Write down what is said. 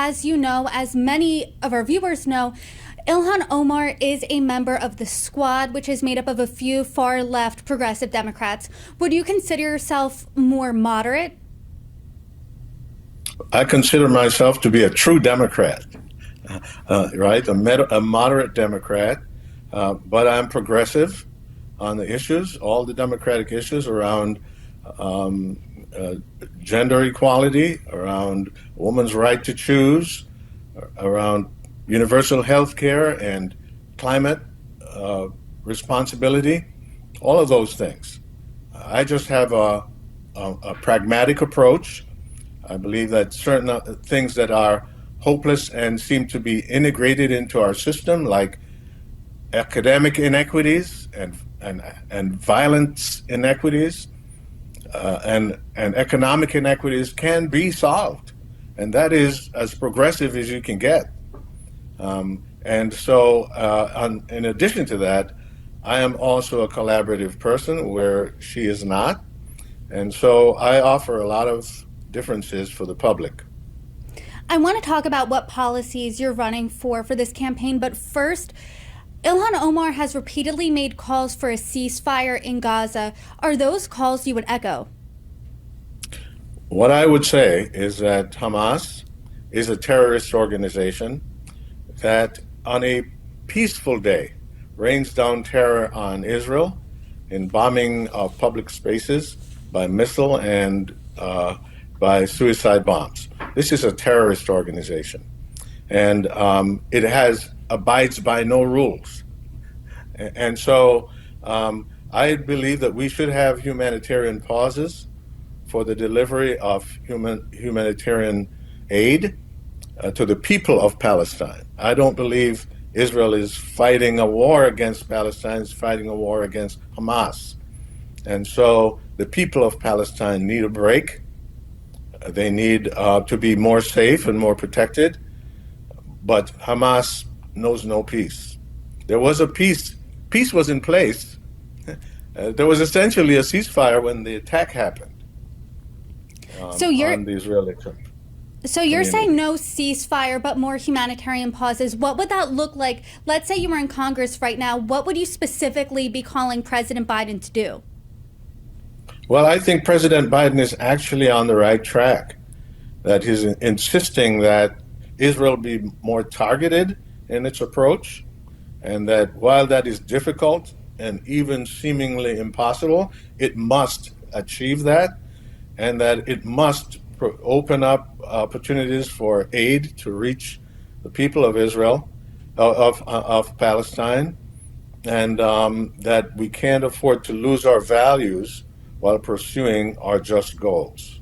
as you know, as many of our viewers know, Ilhan Omar is a member of the Squad, which is made up of a few far-left progressive Democrats. Would you consider yourself more moderate? I consider myself to be a true Democrat, right? A moderate Democrat, but I'm progressive on the issues, all the Democratic issues around um, uh, gender equality, around women's right to choose, around universal health care and climate uh, responsibility, all of those things. I just have a pragmatic approach. I believe that certain things that are hopeless and seem to be integrated into our system, like academic inequities and violence inequities and economic inequities, can be solved, and that is as progressive as you can get. And so, in addition to that, I am also a collaborative person where she is not, and so I offer a lot of differences for the public. I want to talk about what policies you're running for this campaign, but first, Ilhan Omar has repeatedly made calls for a ceasefire in Gaza. Are those calls you would echo? What I would say is that Hamas is a terrorist organization that, on a peaceful day, rains down terror on Israel in bombing of public spaces by missile and by suicide bombs. This is a terrorist organization, and it abides by no rules. And so I believe that we should have humanitarian pauses for the delivery of humanitarian aid to the people of Palestine. I don't believe Israel is fighting a war against Palestine, it's fighting a war against Hamas. And so the people of Palestine need a break. They need to be more safe and more protected. But Hamas knows no peace. There was a peace. Peace was in place. There was essentially a ceasefire when the attack happened on the Israeli community. So you're saying no ceasefire, but more humanitarian pauses. What would that look like? Let's say you were in Congress right now. What would you specifically be calling President Biden to do? Well, I think President Biden is actually on the right track, that he's insisting that Israel be more targeted in its approach, and that while that is difficult and even seemingly impossible, it must achieve that, and that it must open up opportunities for aid to reach the people of Israel, of Palestine, and that we can't afford to lose our values while pursuing our just goals.